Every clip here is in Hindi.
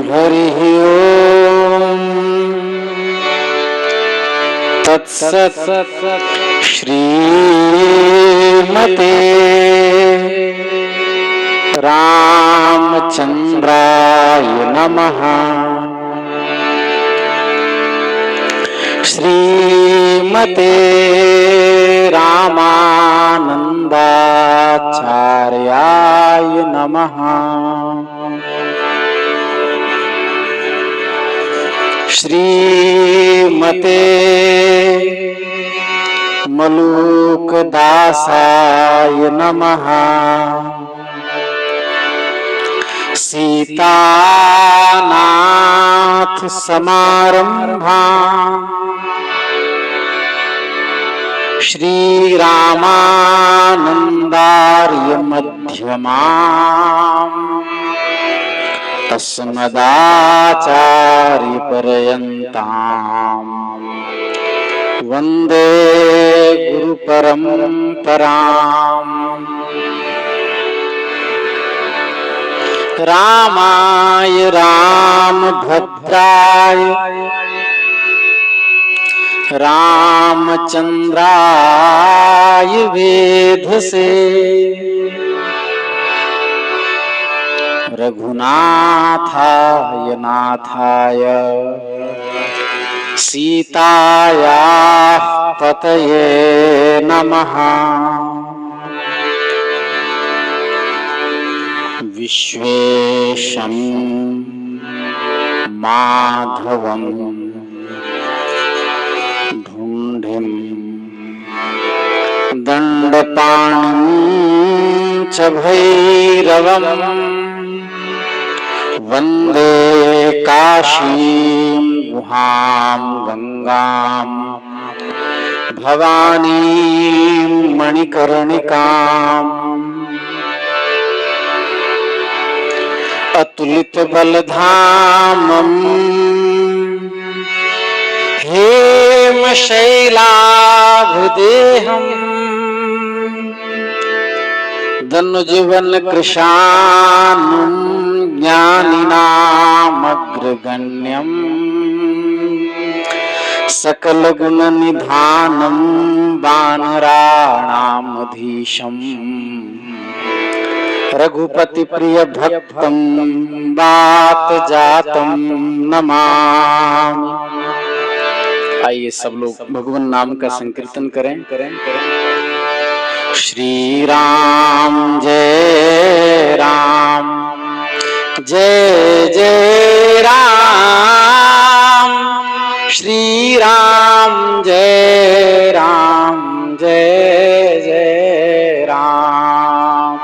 हरिः ओम् तत्सत् श्रीमते रामचन्द्राय नमः। श्रीमते रामानन्दाचार्याय नमः। श्रीमते मलूकदासाय नमः। सीतानाथ समारंभाम् श्रीरामानन्दार्य मध्यमाम् अस्मदाचार्य पर्यन्ताम् वन्दे गुरु परम्पराम्। रामाय रामभद्राय रामचन्द्राय वेधसे रघुनाथाय नाथाय सीतायाः पतये नमः। विश्वेशं माधवं ढूंढिं दंडपाणिं च भैरवं वन्दे काशीं गुहां गंगां भवानीं मणिकर्णिकाम्। अतुलित बलधामम् हेमशैलाभदेहम् दनुजवन कृशानुं ज्ञानिनामग्रगण्यम् सकल गुण निधानं वानराणामधीशम् रघुपति प्रिय भक्तं वात जातं नमामि। आइए सब लोग भगवान नाम का संकीर्तन करें। श्री राम जय राम जय जय राम। श्री राम जय राम जय जय राम।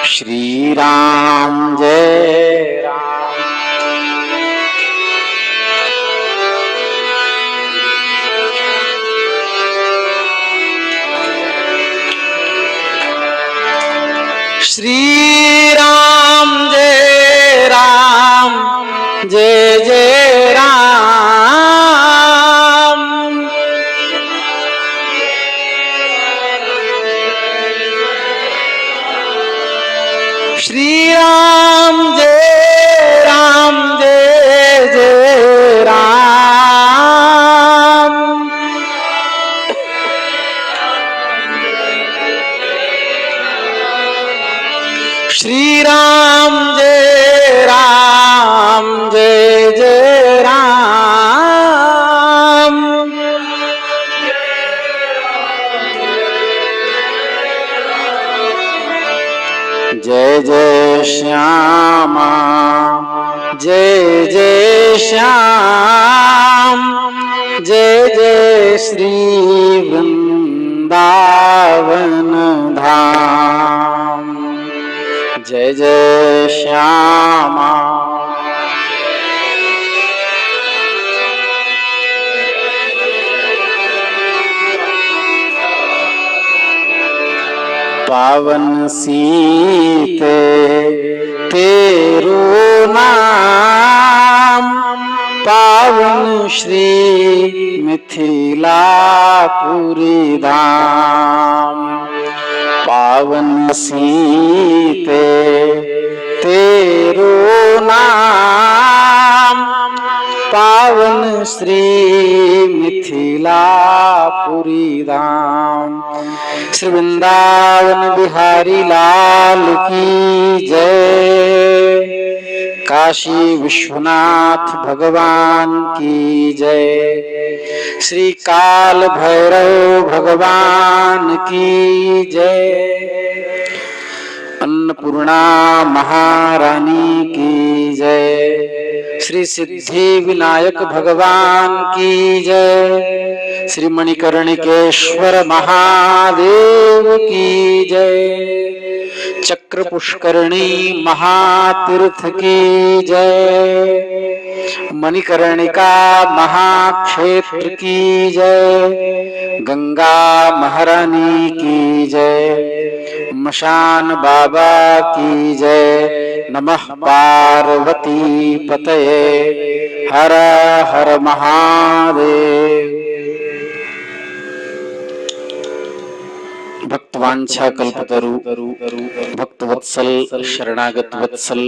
श्री राम जय राम। श्री राम जय राम जय जय राम। श्री राम जय राम जय जय राम। श्री राम जय राम जय जय राम। जय जय श्यामा जय जय श्याम। जय जय श्री वृंदावन धाम। जय जय श्यामा। पावन सीते तेरो नाम। पावन श्री मिथिलापुरी धाम। पावन सीते तेरो नाम पावन श्री मिथिलापुरी धाम। श्री वृंदावन बिहारी लाल की जय। काशी विश्वनाथ भगवान की जय। श्री काल भैरव भगवान की जय। अन्नपूर्णा महारानी की जय। श्री सिद्धि विनायक भगवान की जय। श्री मणिकर्णिकेश्वर महादेव की जय। चक्र पुष्करणी महातीर्थ की जय। मणिकर्णिका महाक्षेत्र की जय। गंगा महारानी की जय। मशान बाबा की जय। नमः पार्वती पतये। हर हर महादेव। भक्तवांछा कल्पतरु भक्तवत्सल शरणागत वत्सल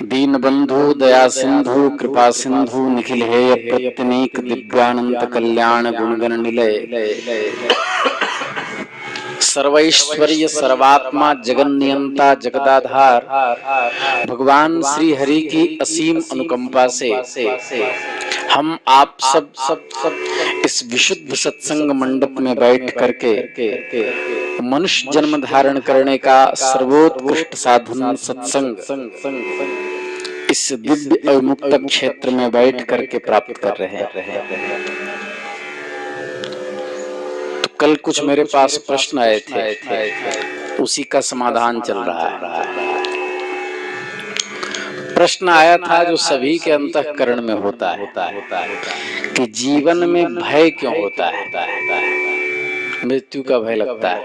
दीन बंधु दया सिंधु कृपा सिंधु निखिल हेय प्रत्यनीक दिव्यानंद कल्याण गुणगण निलय सर्वैश्वर्य सर्वात्मा जगन्नियंता जगदाधार भगवान श्री हरि की असीम अनुकंपा से हम आप सब इस विशुद्ध सत्संग मंडप में बैठ करके मनुष्य जन्म धारण करने का सर्वोत्कृष्ट साधन सत्संग इस दिव्य अविमुक्त क्षेत्र में बैठ करके प्राप्त कर रहे हैं। तो कल कुछ मेरे पास प्रश्न आए थे, उसी का समाधान चल रहा है। प्रश्न आया था जो सभी के अंतःकरण में होता है कि जीवन में भय क्यों होता है। मृत्यु का भय लगता है,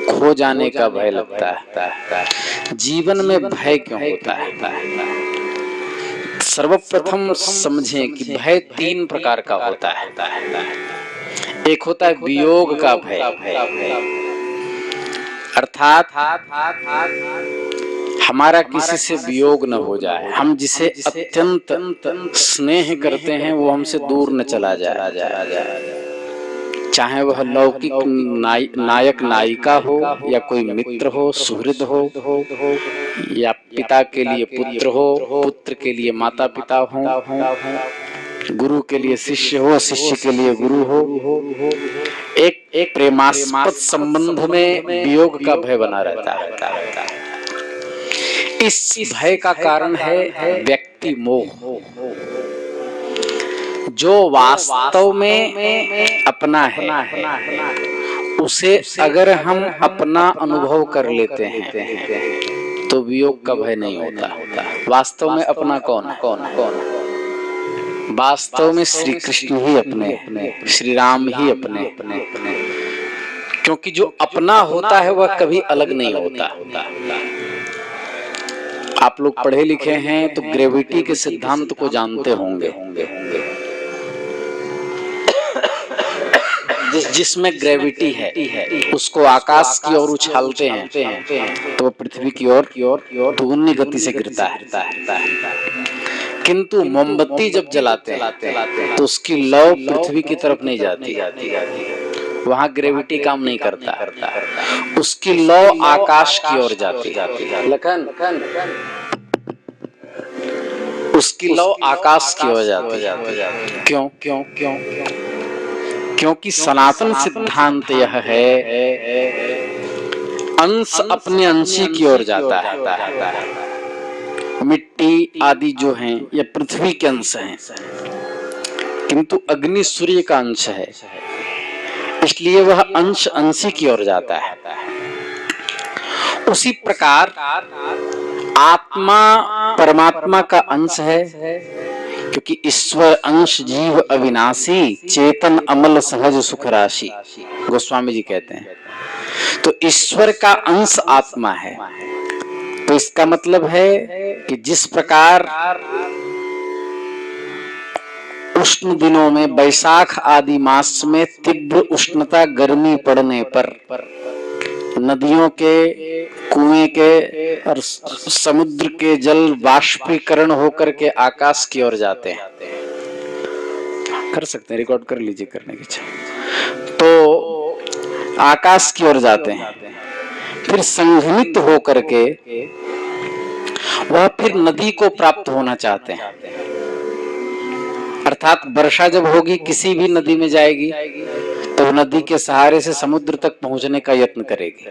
खो जाने का भय लगता है, जीवन में भय क्यों होता है। सर्वप्रथम समझें कि भय तीन प्रकार का होता है। एक होता है वियोग का भय, अर्थात हमारा किसी से वियोग न हो जाए, हम जिसे अत्यंत स्नेह करते हैं वो हमसे दूर न चला जाए, चाहे वह लौकिक नायक नायिका हो या कोई मित्र हो, सुहृद हो, या पिता के लिए पुत्र हो, पुत्र के लिए माता पिता हो, गुरु के लिए शिष्य हो, शिष्य के लिए गुरु हो। एक प्रेमास्पद संबंध में वियोग का भय बना रहता है। इस भय का कारण है व्यक्ति मोह, जो वास्तव में अपना है उसे अगर हम अपना अनुभव कर लेते हैं तो वियोग का भय नहीं होता। वास्तव में अपना कौन? वास्तव में श्री कृष्ण ही अपने, श्री राम ही अपने। क्योंकि जो अपना होता है वह कभी अलग नहीं होता। आप लोग पढ़े लिखे हैं तो ग्रेविटी के सिद्धांत को जानते होंगे। जिसमें ग्रेविटी है उसको आकाश की ओर उछालते हैं तो पृथ्वी की ओर दुगुनी गति से गिरता है। किंतु मोमबत्ती जब जलाते हैं तो उसकी लौ पृथ्वी की तरफ नहीं जाती, वहां ग्रेविटी काम नहीं करता, उसकी लौ आकाश की ओर जाती है। लखन उसकी लौ आकाश की ओर जाती है। क्यों? क्योंकि सनातन सिद्धांत यह है अंश अपने अंशी की ओर जाता है। मिट्टी आदि जो हैं ये पृथ्वी के अंश हैं, किंतु अग्नि सूर्य का अंश है, इसलिए वह अंश अंशी की ओर जाता है। उसी प्रकार आत्मा परमात्मा का अंश है, क्योंकि ईश्वर अंश जीव अविनाशी चेतन अमल सहज सुख राशि, गोस्वामी जी कहते हैं। तो ईश्वर का अंश आत्मा है। तो इसका मतलब है कि जिस प्रकार उष्ण दिनों में बैसाख आदि मास में तीव्र उष्णता गर्मी पड़ने पर नदियों के, कुएं के और समुद्र के जल बाष्पीकरण होकर के आकाश की ओर जाते हैं। कर सकते हैं, रिकॉर्ड कर लीजिए करने की इच्छा। तो आकाश की ओर जाते हैं, फिर संघनित होकर के वह फिर नदी को प्राप्त होना चाहते हैं। अर्थात वर्षा जब होगी, किसी भी नदी में जाएगी तो नदी के सहारे से समुद्र तक पहुंचने का यत्न करेगी।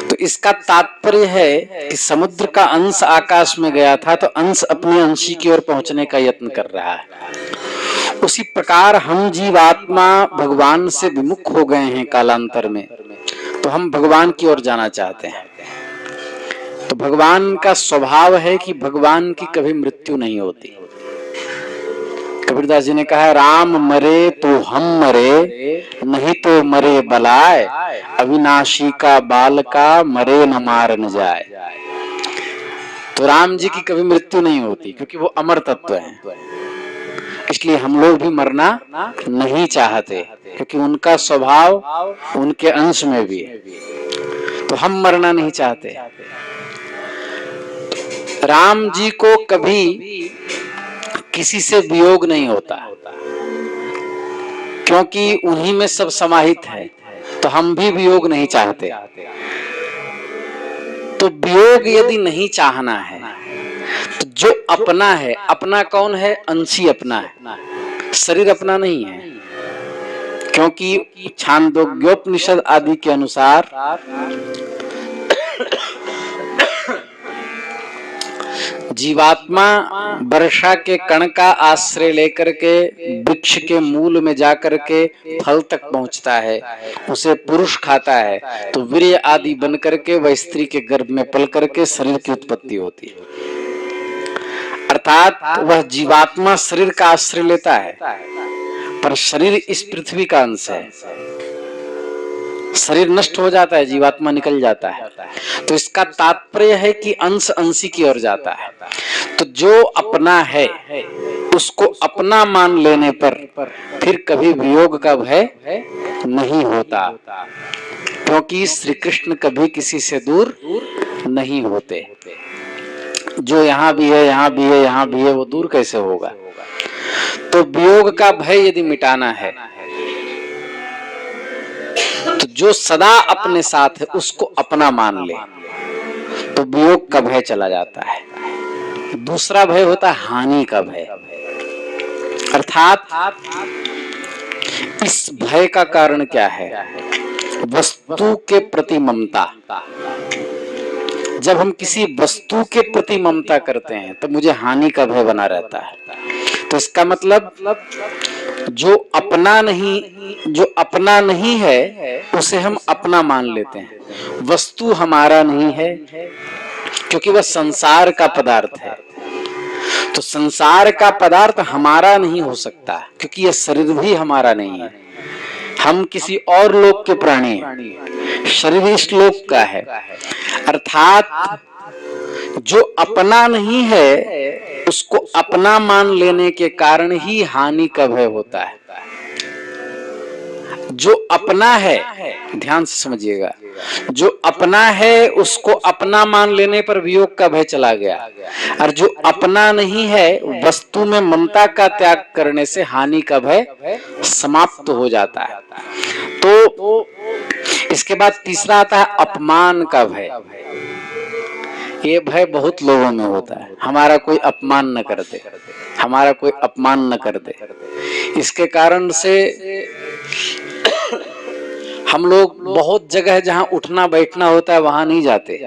तो इसका तात्पर्य है कि समुद्र का अंश आकाश में गया था तो अंश अपने अंशी की ओर पहुंचने का यत्न कर रहा है। उसी प्रकार हम जीवात्मा भगवान से विमुख हो गए हैं कालांतर में, तो हम भगवान की ओर जाना चाहते हैं। तो भगवान का स्वभाव है कि भगवान की कभी मृत्यु नहीं होती। कबीरदास जी ने कहा, राम मरे तो हम मरे, नहीं तो मरे बलाय, अविनाशी का बाल का मरे न मार न जाए। तो राम जी की कभी मृत्यु नहीं होती क्योंकि वो अमर तत्व हैं। इसलिए हम लोग भी मरना नहीं चाहते क्योंकि उनका स्वभाव उनके अंश में भी है, तो हम मरना नहीं चाहते। राम जी को कभी किसी से वियोग नहीं होता क्योंकि उन्हीं में सब समाहित है, तो हम भी वियोग नहीं चाहते। तो वियोग यदि नहीं चाहना है तो जो अपना है, अपना कौन है? अंशी अपना है, शरीर अपना नहीं है। क्योंकि छांदोग्योपनिषद आदि के अनुसार जीवात्मा वर्षा के कण का आश्रय लेकर के वृक्ष के मूल में जाकर के फल तक पहुंचता है, उसे पुरुष खाता है तो वीर्य आदि बन करके वह स्त्री के गर्भ में पल करके शरीर की उत्पत्ति होती है। अर्थात वह जीवात्मा शरीर का आश्रय लेता है, पर शरीर इस पृथ्वी का अंश है। शरीर नष्ट हो जाता है, जीवात्मा निकल जाता है। तो इसका तात्पर्य है कि अंश अंशी की ओर जाता है। तो जो अपना है उसको अपना मान लेने पर फिर कभी वियोग का भय नहीं होता, क्योंकि श्री कृष्ण कभी किसी से दूर नहीं होते। जो यहाँ भी है, यहाँ भी है, यहाँ भी है, वो दूर कैसे होगा? तो वियोग का भय यदि मिटाना है तो जो सदा अपने साथ है उसको अपना मान ले तो वियोग का भय चला जाता है। दूसरा भय होता है हानि का भय। अर्थात इस भय का कारण क्या है? वस्तु के प्रति ममता। जब हम किसी वस्तु के प्रति ममता करते हैं तो मुझे हानि का भय बना रहता है। तो इसका मतलब जो अपना नहीं है उसे हम अपना मान लेते हैं। वस्तु हमारा नहीं है क्योंकि वह संसार का पदार्थ है। तो संसार का पदार्थ हमारा नहीं हो सकता क्योंकि यह शरीर भी हमारा नहीं है। हम किसी और लोक के प्राणी हैं, शरीर इस लोक का है। अर्थात जो अपना नहीं है उसको अपना मान लेने के कारण ही हानि का भय होता है। जो अपना है, ध्यान से समझिएगा, जो अपना है उसको अपना मान लेने पर वियोग का भय चला गया, और जो अपना नहीं है वस्तु में ममता का त्याग करने से हानि का भय समाप्त हो जाता है। तो इसके बाद तीसरा आता है अपमान का भय। ये भय बहुत लोगों में होता है, हमारा कोई अपमान न कर दे, हमारा कोई अपमान न कर दे। इसके कारण से हम लोग बहुत जगह जहां उठना बैठना होता है वहां नहीं जाते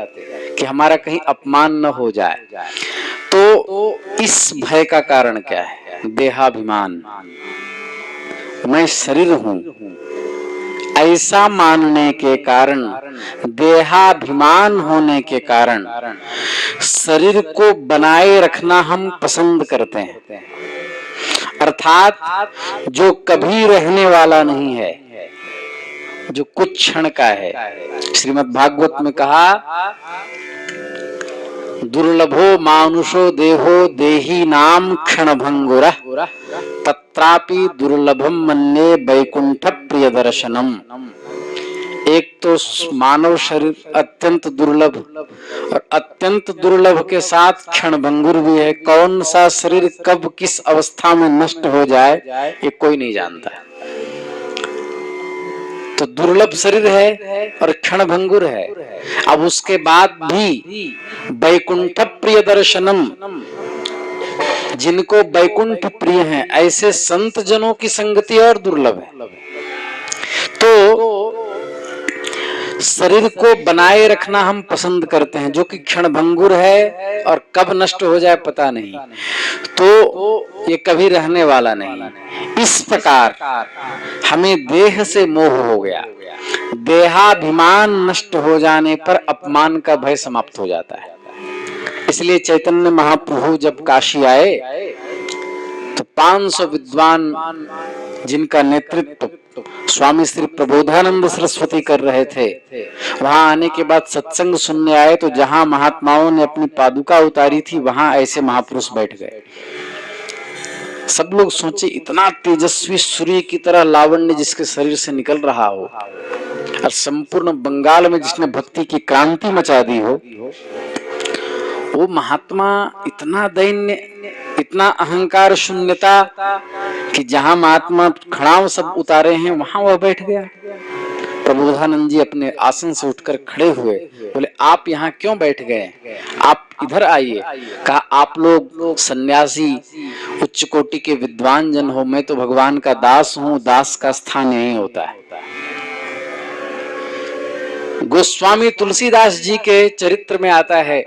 कि हमारा कहीं अपमान न हो जाए। तो इस भय का कारण क्या है? देहाभिमान। मैं शरीर हूं ऐसा मानने के कारण, देहाभिमान होने के कारण शरीर को बनाए रखना हम पसंद करते हैं। अर्थात जो कभी रहने वाला नहीं है, जो कुछ क्षण का है। श्रीमद् भागवत में कहा, दुर्लभो मानुषो देहो देही नाम क्षण भंगुरः तत्रापि दुर्लभम मन्ये वैकुंठ प्रिय दर्शनम। एक तो मानव शरीर अत्यंत दुर्लभ, और अत्यंत दुर्लभ के साथ क्षणभंगुर भी है। कौन सा शरीर कब किस अवस्था में नष्ट हो जाए ये कोई नहीं जानता। तो दुर्लभ शरीर है और क्षणभंगुर है। अब उसके बाद भी वैकुंठ प्रिय दर्शनम, जिनको वैकुंठ प्रिय हैं ऐसे संत जनों की संगति और दुर्लभ है। तो शरीर को बनाए रखना हम पसंद करते हैं, जो कि क्षणभंगुर है और कब नष्ट हो जाए पता नहीं, तो ये कभी रहने वाला नहीं। इस प्रकार हमें देह से मोह हो गया। देहाभिमान नष्ट हो जाने पर अपमान का भय समाप्त हो जाता है। इसलिए चैतन्य महाप्रभु जब काशी आए तो 500 विद्वान जिनका नेतृत्व स्वामी श्री प्रबोधानंद सरस्वती कर रहे थे, वहां आने के बाद सत्संग सुनने आए। तो जहां महात्माओं ने अपनी पादुका उतारी थी वहां ऐसे महापुरुष बैठ गए। सब लोग सोचे इतना तेजस्वी सूर्य की तरह लावण्य जिसके शरीर से निकल रहा हो, और संपूर्ण बंगाल में जिसने भक्ति की क्रांति मचा दी हो, वो महात्मा इतना दैन्य, इतना अहंकार शून्यता कि जहां महात्मा खड़ाव सब उतारे हैं वहां वह बैठ गया। प्रबोधानंद जी अपने आसन से उठकर खड़े हुए, बोले आप यहाँ क्यों बैठ गए, आप इधर आइए। कहा आप लोग सन्यासी उच्च कोटि के विद्वान जन हो, मैं तो भगवान का दास हूँ, दास का स्थान यही होता है। गोस्वामी तुलसीदास जी के चरित्र में आता है,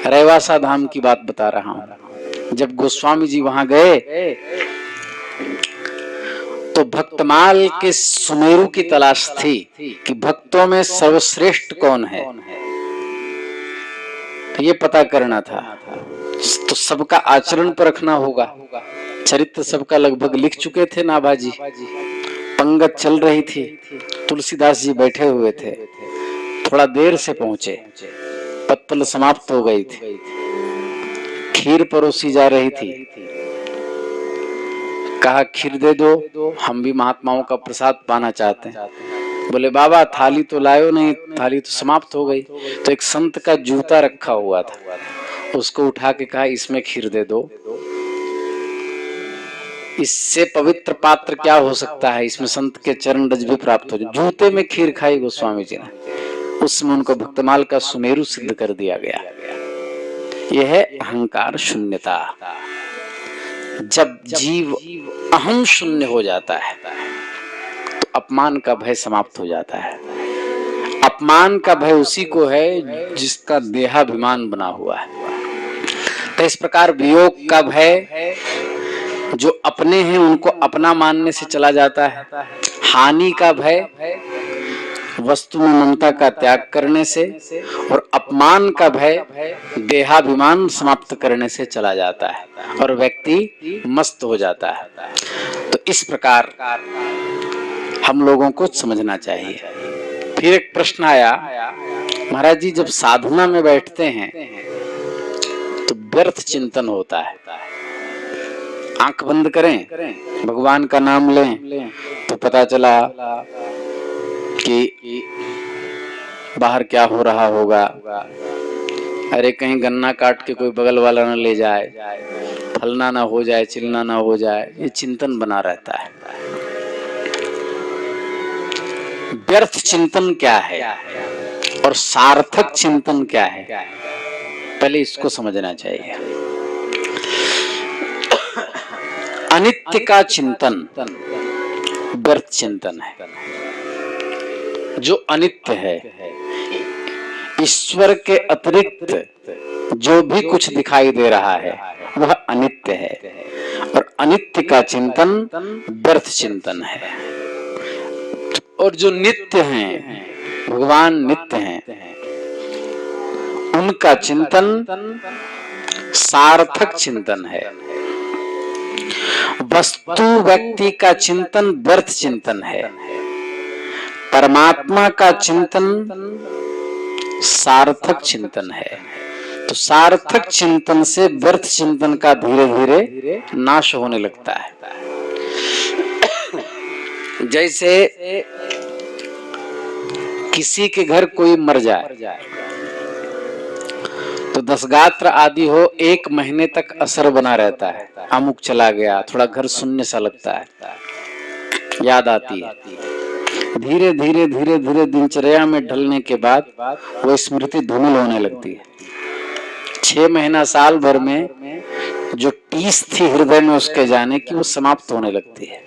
रैवासा धाम की बात बता रहा हूं। जब गोस्वामी जी वहां गए तो भक्तमाल के सुमेरु की तलाश थी कि भक्तों में सर्वश्रेष्ठ कौन है, तो ये पता करना था। तो सबका आचरण पर रखना होगा। चरित्र सबका लगभग लिख चुके थे नाभाजी, पंगत चल रही थी, तुलसीदास जी बैठे हुए थे, थोड़ा देर से पहुंचे, पत्तल समाप्त हो गई थी, खीर परोसी जा रही थी। कहा खीर दे दो, हम भी महात्माओं का प्रसाद पाना चाहते हैं। बोले बाबा थाली तो लायो नहीं, थाली तो समाप्त हो गई। तो एक संत का जूता रखा हुआ था, उसको उठा के कहा इसमें खीर दे दो। इससे पवित्र पात्र क्या हो सकता है, इसमें संत के चरण रज भी प्राप्त हो जाए। जूते में खीर खाई गोस्वामी जी ने। उसमें उनको भक्तमाल का सुमेरु सिद्ध कर दिया गया। यह है अहंकार शून्यता। जब जीव अहम शून्य हो जाता है तो अपमान का भय समाप्त हो जाता है। अपमान का भय उसी को है जिसका देहाभिमान बना हुआ है। तो इस प्रकार वियोग का भय जो अपने हैं उनको अपना मानने से चला जाता है। हानि का भय वस्तु में ममता का त्याग करने से, और अपमान का भय देहाभिमान समाप्त करने से चला जाता है और व्यक्ति मस्त हो जाता है। तो इस प्रकार हम लोगों को समझना चाहिए। फिर एक प्रश्न आया, महाराज जी जब साधना में बैठते हैं तो व्यर्थ चिंतन होता है, आंख बंद करें, भगवान का नाम लें, तो पता चला कि बाहर क्या हो रहा होगा, अरे कहीं गन्ना काट के कोई बगल वाला न ले जाए, फलना ना हो जाए, चिलना ना हो जाए, ये चिंतन बना रहता है। व्यर्थ चिंतन क्या है और सार्थक चिंतन क्या है, पहले इसको समझना चाहिए। अनित्य का चिंतन व्यर्थ चिंतन है। जो अनित्य है, ईश्वर के अतिरिक्त जो भी कुछ दिखाई दे रहा है वह अनित्य है, और अनित्य का चिंतन व्यर्थ चिंतन है। और जो नित्य हैं, भगवान नित्य हैं, उनका चिंतन सार्थक चिंतन है। वस्तु व्यक्ति का चिंतन व्यर्थ चिंतन है। परमात्मा का चिंतन सार्थक चिंतन है। तो सार्थक चिंतन से व्यर्थ चिंतन का धीरे धीरे नाश होने लगता है। जैसे किसी के घर कोई मर जाए तो दसगात्र आदि हो, 1 महीने तक असर बना रहता है। अमुक चला गया, थोड़ा घर शून्य सा लगता है, याद आती है। धीरे धीरे धीरे धीरे दिनचर्या में ढलने के बाद वो स्मृति धूमिल होने लगती है। 6 महीना साल भर में जो टीस थी हृदय में उसके जाने की, वो समाप्त होने लगती है।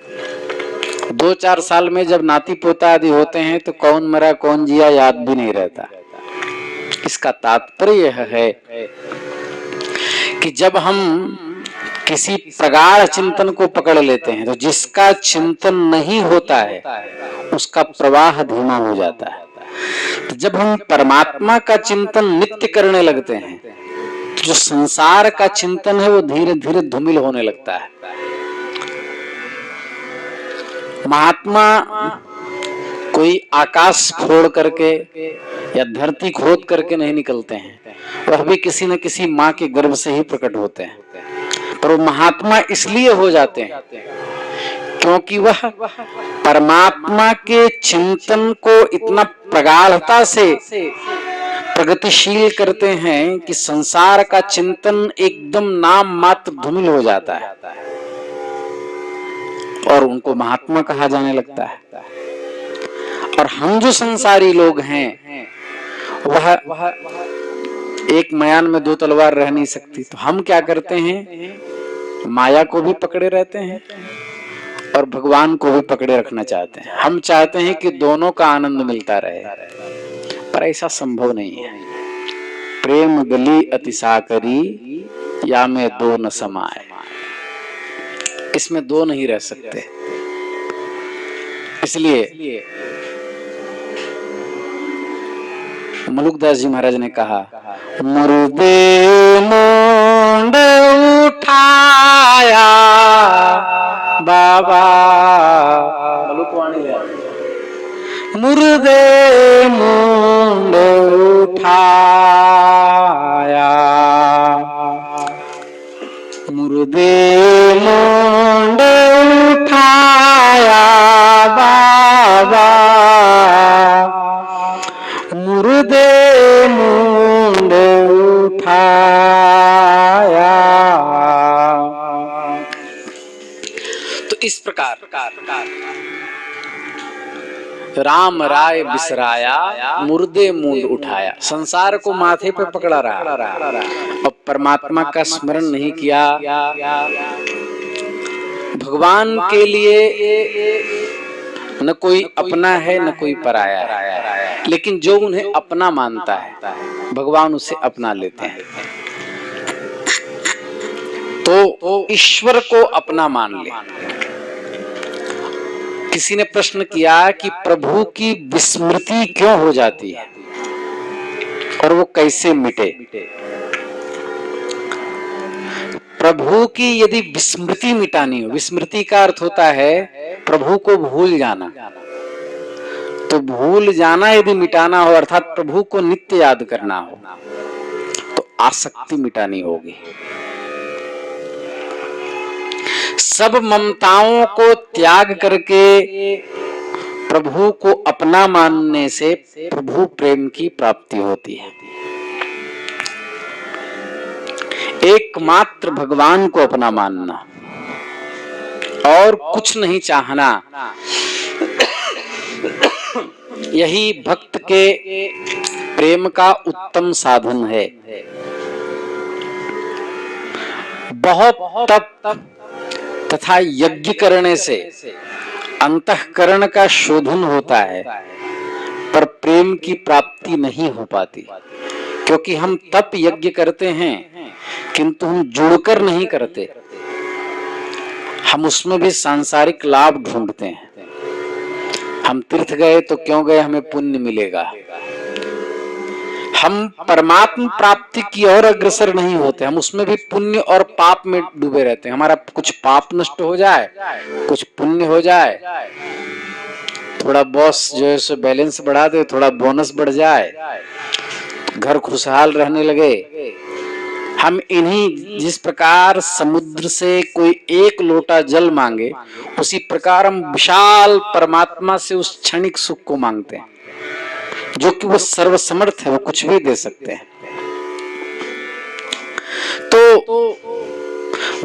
2-4 साल में जब नाती पोता आदि होते हैं तो कौन मरा कौन जिया याद भी नहीं रहता। इसका तात्पर्य यह है कि जब हम किसी प्रगाढ़ चिंतन को पकड़ लेते हैं तो जिसका चिंतन नहीं होता है उसका प्रवाह धीमा हो जाता है। तो जब हम परमात्मा का चिंतन नित्य करने लगते हैं तो जो संसार का चिंतन है वो धीरे धीरे धूमिल होने लगता है। महात्मा कोई आकाश फोड़ करके या धरती खोद करके नहीं निकलते हैं, वह भी किसी न किसी माँ के गर्भ से ही प्रकट होते हैं। पर वो महात्मा इसलिए हो जाते हैं क्योंकि वह परमात्मा के चिंतन को इतना प्रगाढ़ता से प्रगतिशील करते हैं कि संसार का चिंतन एकदम नाम मात्र धूमिल हो जाता है और उनको महात्मा कहा जाने लगता है। और हम जो संसारी लोग हैं वह एक मयान में 2 तलवार रह नहीं सकती, तो हम क्या करते हैं, माया को भी पकड़े रहते हैं और भगवान को भी पकड़े रखना चाहते हैं। हम चाहते हैं कि दोनों का आनंद मिलता रहे, पर ऐसा संभव नहीं है। प्रेम गली अति साकरी या में 2 न समाए, इसमें 2 नहीं रह सकते। इसलिए मलुकदास जी महाराज ने कहा, मुर्दे मुंड उठाया बाबा, मुर्दे मुंड उठाया, मुर्दे मुंड उठाया बाबा, मुर्दे मुंड उठाया। तो इस प्रकार राम राय बिसराया, मुर्दे मुंड उठाया, संसार को माथे पे पकड़ा रहा और परमात्मा का स्मरण नहीं किया। भगवान के लिए न कोई अपना है न कोई पराया है, लेकिन जो उन्हें अपना मानता है भगवान उसे अपना लेते हैं। तो ईश्वर को अपना मान ले। किसी ने प्रश्न किया कि प्रभु की विस्मृति क्यों हो जाती है और वो कैसे मिटे। प्रभु की यदि विस्मृति मिटानी हो, विस्मृति का अर्थ होता है प्रभु को भूल जाना, तो भूल जाना यदि मिटाना हो अर्थात प्रभु को नित्य याद करना हो तो आसक्ति मिटानी होगी। सब ममताओं को त्याग करके प्रभु को अपना मानने से प्रभु प्रेम की प्राप्ति होती है। एकमात्र भगवान को अपना मानना और कुछ नहीं चाहना, यही भक्त के प्रेम का उत्तम साधन है। बहुत तप तथा यज्ञ करने से अंतःकरण का शोधन होता है, पर प्रेम की प्राप्ति नहीं हो पाती, क्योंकि हम तप यज्ञ करते हैं किंतु हम जुड़कर नहीं करते, हम उसमें भी सांसारिक लाभ ढूंढते हैं। हम तीर्थ गए तो क्यों गए, हमें पुण्य मिलेगा। हम परमात्मा प्राप्ति की ओर अग्रसर नहीं होते, हम उसमें भी पुण्य और पाप में डूबे रहते हैं। हमारा कुछ पाप नष्ट हो जाए, कुछ पुण्य हो जाए, थोड़ा बॉस जो है सो बैलेंस बढ़ा दे, थोड़ा बोनस बढ़ जाए, घर खुशहाल रहने लगे, हम इन्हीं, जिस प्रकार समुद्र से कोई एक लोटा जल मांगे, उसी प्रकार हम विशाल परमात्मा से उस क्षणिक सुख को मांगते हैं, जो कि वो सर्वसमर्थ है, वो कुछ भी दे सकते हैं। तो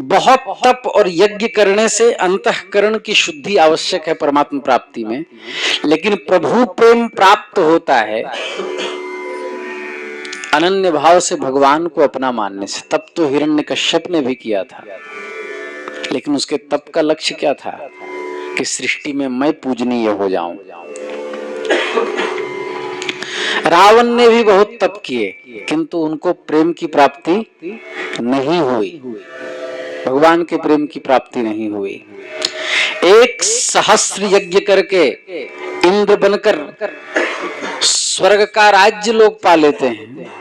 बहुत तप और यज्ञ करने से अंतःकरण की शुद्धि आवश्यक है परमात्मा प्राप्ति में, लेकिन प्रभु प्रेम प्राप्त होता है अनन्य भाव से, भगवान को अपना मानने से। तप तो हिरण्यकश्यप ने भी किया था, लेकिन उसके तप का लक्ष्य क्या था? कि सृष्टि में मैं पूजनीय हो जाऊं। रावण ने भी बहुत तप किए, किंतु उनको प्रेम की प्राप्ति नहीं हुई, भगवान के प्रेम की प्राप्ति नहीं हुई। 1,000 यज्ञ करके इंद्र बनकर स्वर्ग का राज्य लोग पा लेते हैं,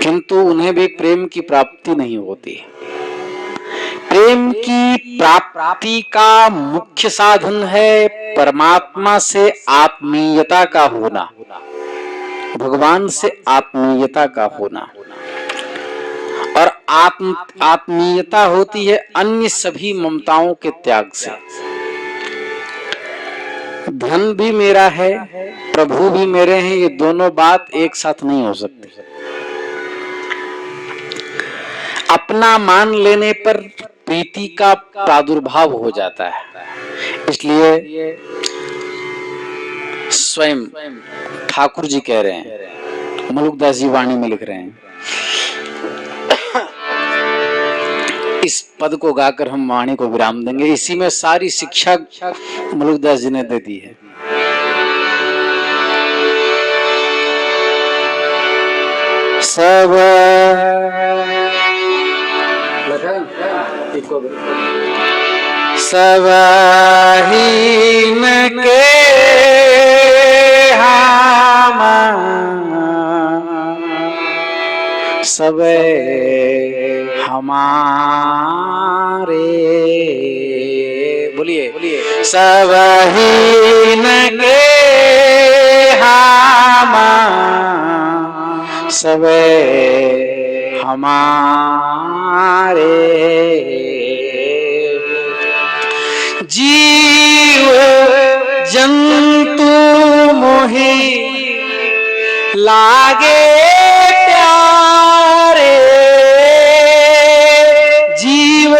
किंतु उन्हें भी प्रेम की प्राप्ति नहीं होती। प्रेम की प्राप्ति का मुख्य साधन है परमात्मा से आत्मीयता का होना, भगवान से आत्मीयता का होना। और आत्मीयता होती है अन्य सभी ममताओं के त्याग से। धन भी मेरा है, प्रभु भी मेरे हैं, ये दोनों बात एक साथ नहीं हो सकती। अपना मान लेने पर प्रीति का प्रादुर्भाव हो जाता है। इसलिए स्वयं ठाकुर जी कह रहे हैं, मलुकदास जी वाणी में लिख रहे हैं, इस पद को गाकर हम वाणी को विराम देंगे। इसी में सारी शिक्षा मलुकदास जी ने दे दी है। सब सबहीन के हम सबे हमारे, बोलिए सबहीन के हम सबे हमारे, जीव जंतु मोहि लागे प्यारे, जीव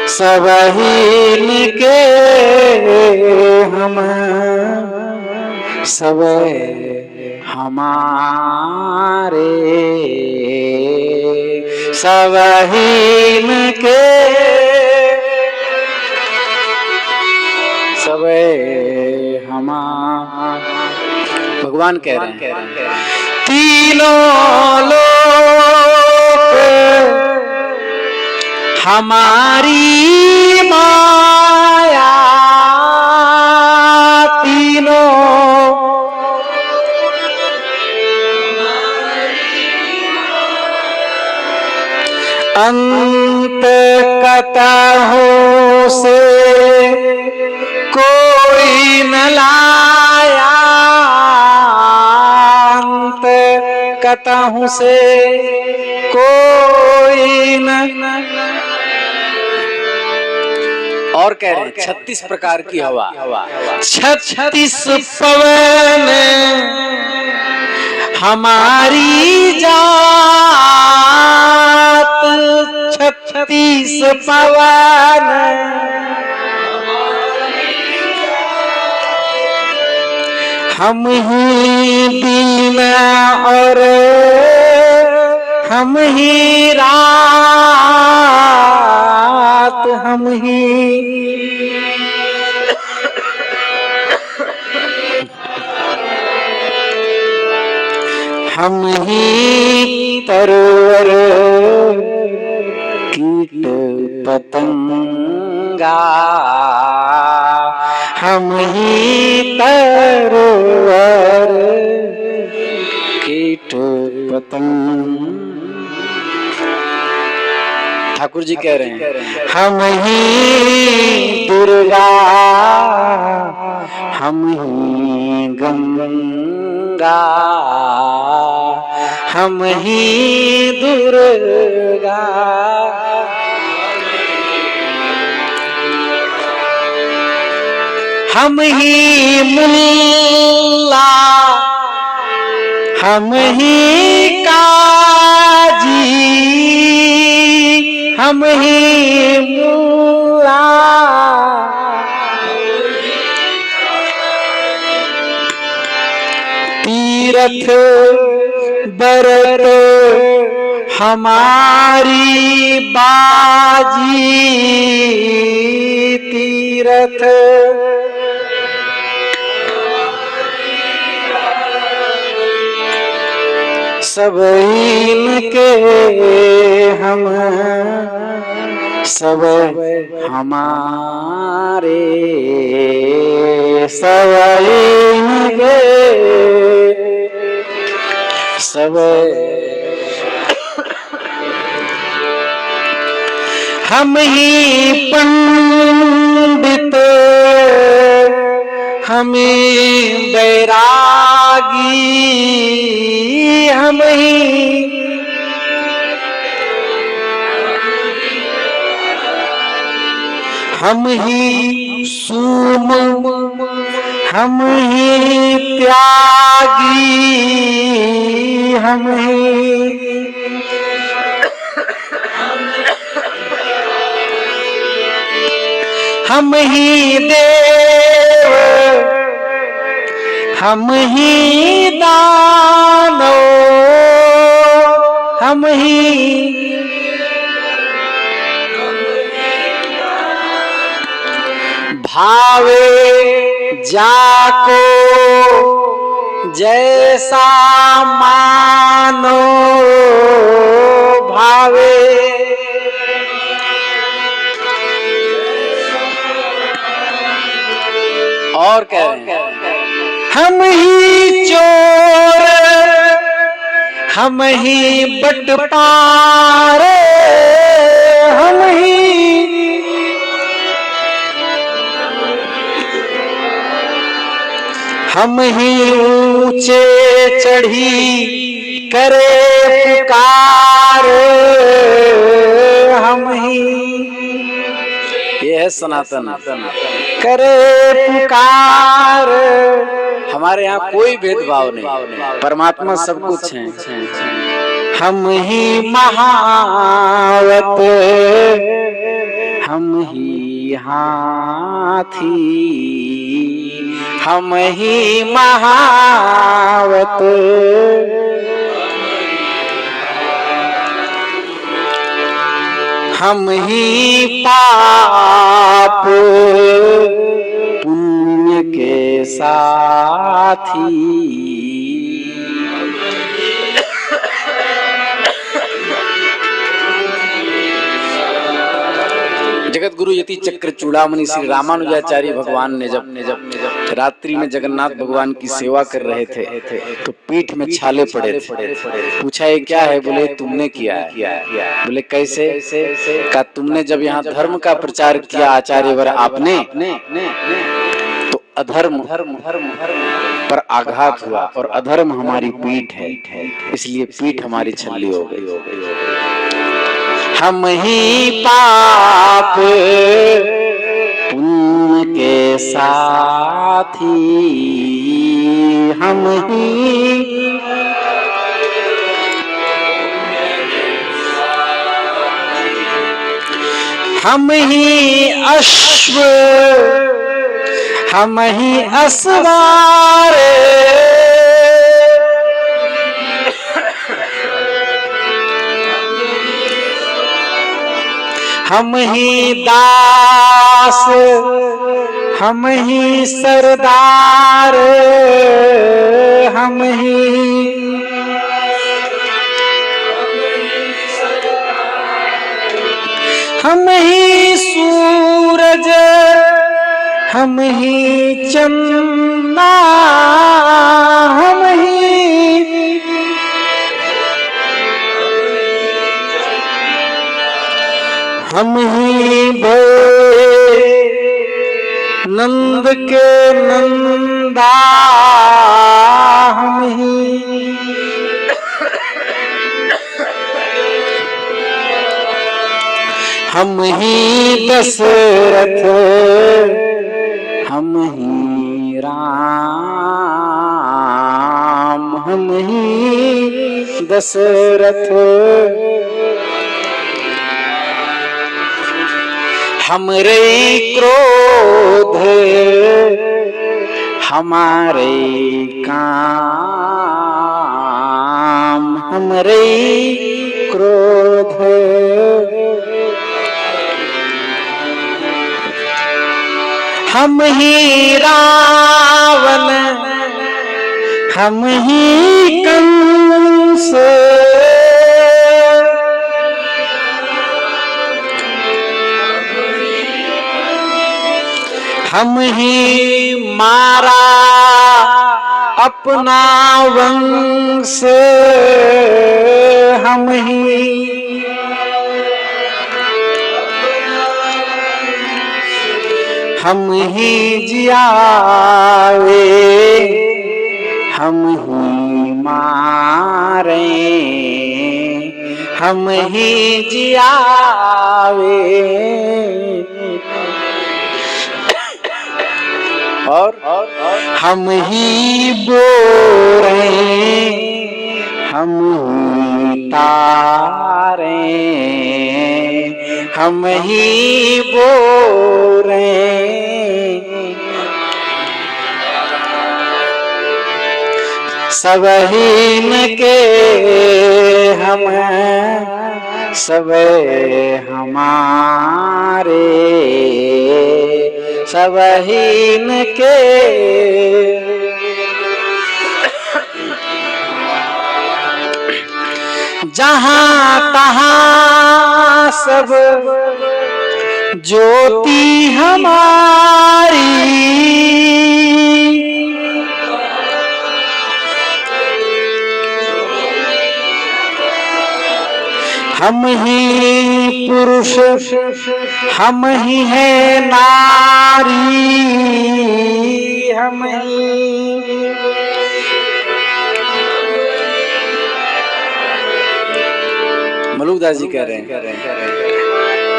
सबहीन के हम सब हमारे, सबहीन के सबे हमारे। भगवान कह रहे हैं, तीनों लोक हमारी माया, तीनों अंत कतहों से कोई न लाया, अंत कतहों से कोई न। और कह रहे हैं 36 प्रकार की हवा, 36 पवन हमारी जात, 36 पवन हम ही दिन और हम ही रात, हम ही हम ही तरवर कीट पतंगा, हम ही तरवर कीट पतंग। ठाकुर जी कह रहे हैं, हम ही दुर्गा हम ही गंगा, हम ही दुर्गा, हम ही मुल्ला, हम ही काजी, हम ही मुल्ला, तीरथ बरत हमारी बाजी, तीरथ सब इनके हम, सब हमारे, सब इनके सब, हम ही पंडित, हमें बैरागी, हम ही सूम, हम ही त्यागी, हम ही देव, हम ही दानो, हम ही भावे जाको जैसा मानो, भावे और कह रहे हैं हम ही चोर, हम ही बटपारे, हम ही ऊंचे चढ़ी करे पुकार, हम ही, ये है सनातन, करे पुकार। हमारे यहाँ कोई भेदभाव नहीं, परमात्मा सब कुछ है। हम ही महावत, हम ही हाथी, हम ही महावत, हम ही पाप पुण्य के साथी, जगत गुरु यति चक्र चूड़ामणि श्री रामानुजाचार्य भगवान ने जब रात्रि में जगन्नाथ भगवान की सेवा कर रहे थे तो पीठ में छाले पड़े थे। पूछा ये क्या है? बोले तुमने किया है। बोले कैसे? कहा तुमने जब यहाँ धर्म का प्रचार किया आचार्यवर आपने तो अधर्म पर आघात हुआ और अधर्म हमारी पीठ है, इसलिए पीठ हमारी छल्ली हो गई। हम ही पाप पुण्य के साथी, हम ही अश्व, हम ही असवार, हम ही दास, हम ही सरदार, हम ही सूरज, हम ही चंदा, हम ही नंद के नंदा हम ही, हम ही दशरथ हम ही राम, हम ही दशरथ हमरे क्रोध हमारे काम, हमरे क्रोध हम ही रावण हम ही कंस, हम ही मारा अपना वंश, हम ही जियावे हम ही मारे, हम ही जियावे और हम ही बोरे हम ही तारे, हम ही बोरे सबहीन के हम सब हमारे, सबहीन के जहाँ तहाँ सब ज्योति हमारी, हम ही पुरुष हम ही है नारी, हम ही मलूकदास जी कह रहे हैं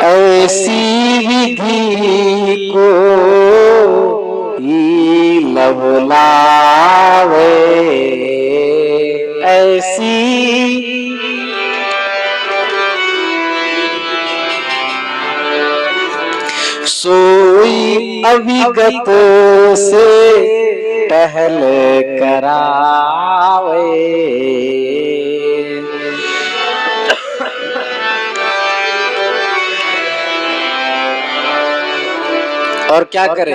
ऐसी विधि को ही लवलावे, ऐसी सोई अविगत से टहल करावे, और क्या करे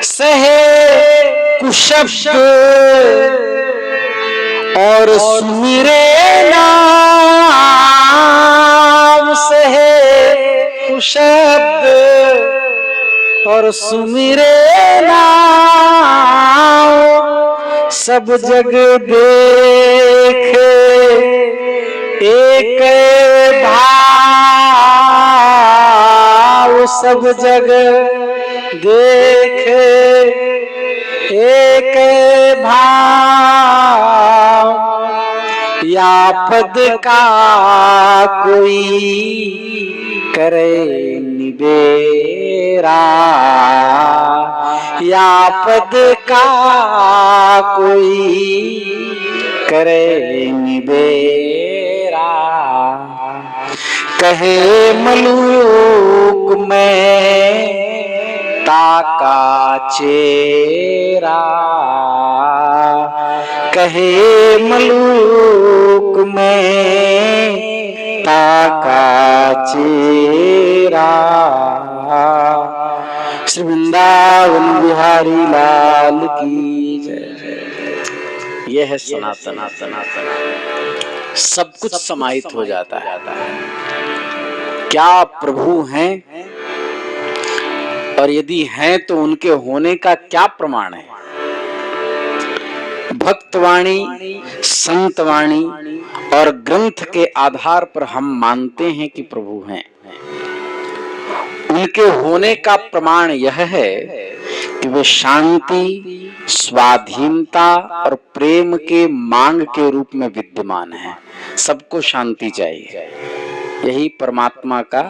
सहे कुशब्द और सुमिरे नाम, सहे कुशब्द और सुमिरे नाम, सब जग देखे एक भाव, सब जग देखे एक भाव, या पद का कोई करे निबेरा, या पद का कोई करे निबेरा, कहे मलूक में ताका चेरा, कहे मलूक में ताका चेरा। श्री वृंदावन बिहारी लाल की जय। यह है सनातन। सब कुछ समाहित हो जाता है। क्या प्रभु हैं, और यदि हैं तो उनके होने का क्या प्रमाण है? भक्तवाणी, संतवाणी और ग्रंथ के आधार पर हम मानते हैं कि प्रभु हैं। उनके होने का प्रमाण यह है कि वे शांति, स्वाधीनता और प्रेम के मांग के रूप में विद्यमान है। सबको शांति चाहिए, यही परमात्मा का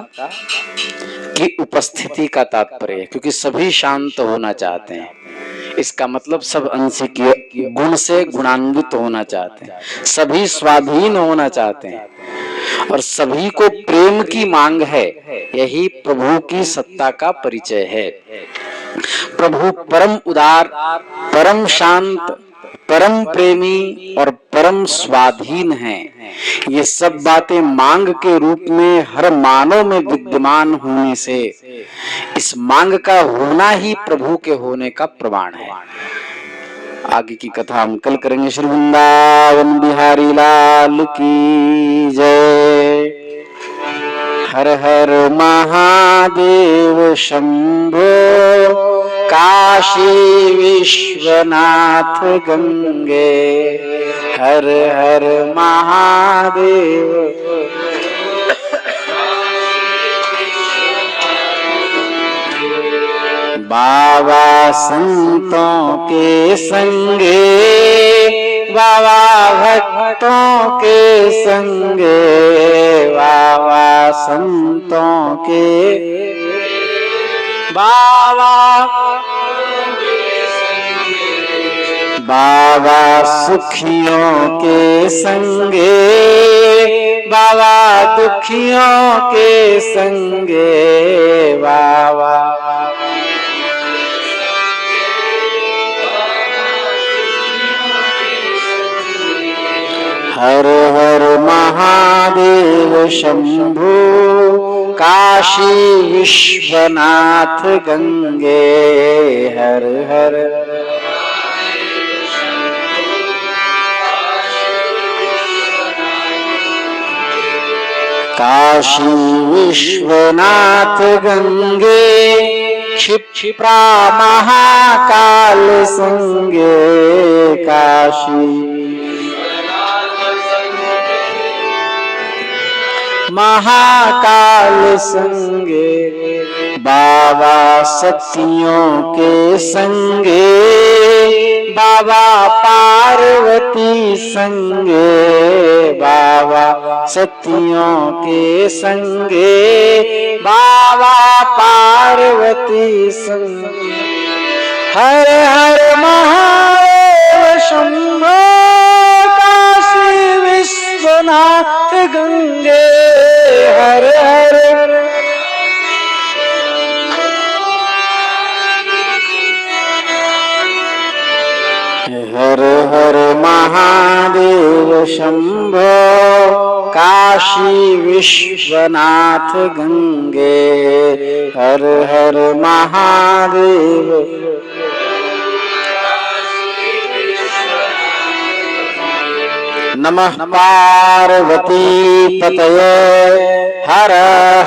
की उपस्थिति का तात्पर्य है, क्योंकि सभी शांत होना चाहते हैं। इसका मतलब सब अंश के गुण से गुणान्वित होना चाहते हैं, सभी स्वाधीन होना चाहते हैं और सभी को प्रेम की मांग है। यही प्रभु की सत्ता का परिचय है। प्रभु परम उदार, परम शांत, परम प्रेमी और परम स्वाधीन है। ये सब बातें मांग के रूप में हर मानव में विद्यमान होने से इस मांग का होना ही प्रभु के होने का प्रमाण है। आगे की कथा हम कल करेंगे। श्री वृंदावन बिहारी लाल की जय। हर हर महादेव शंभो काशी विश्वनाथ गंगे। हर हर महादेव। बाबा संतों के संगे, बाबा भक्तों के संगे, बाबा संतों के, बाबा बाबा सुखियों के संगे, बाबा दुखियों के संगे, बाबा हर हर महादेव शंभो काशी विश्वनाथ गंगे। हर हर काशी विश्वनाथ गंगे, क्षिप्रा महाकाल संगे। काशी महाकाल संगे, बाबा सतियों के संगे, बाबा पार्वती संगे, बाबा सतियों के संगे, बाबा पार्वती संगे। हर हर महादेव शंभो काशी विश्वनाथ गंगे। हर हर हर हर महादेव शंभो काशी विश्वनाथ गंगे। हर हर महादेव। नमः पार्वती पतये। हर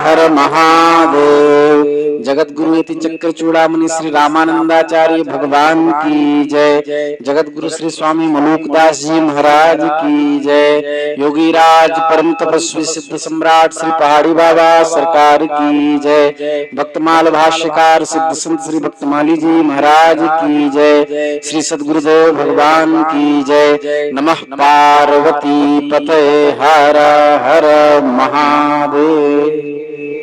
हर महादेव। जगत गुरु यति चक्र चूड़ामणि श्री रामानंदाचार्य भगवान की जय। जगत गुरु श्री स्वामी मलूकदास जी महाराज की जय। योगी राज परम तपस्वी सिद्ध सम्राट श्री पहाड़ी बाबा सरकार की जय। भक्तमाल भाष्यकार सिद्ध संत श्री भक्तमाली जी महाराज की जय। श्री सद्गुरुदेव भगवान की जय। नमः पार्वती पतये। हर हर महादेव।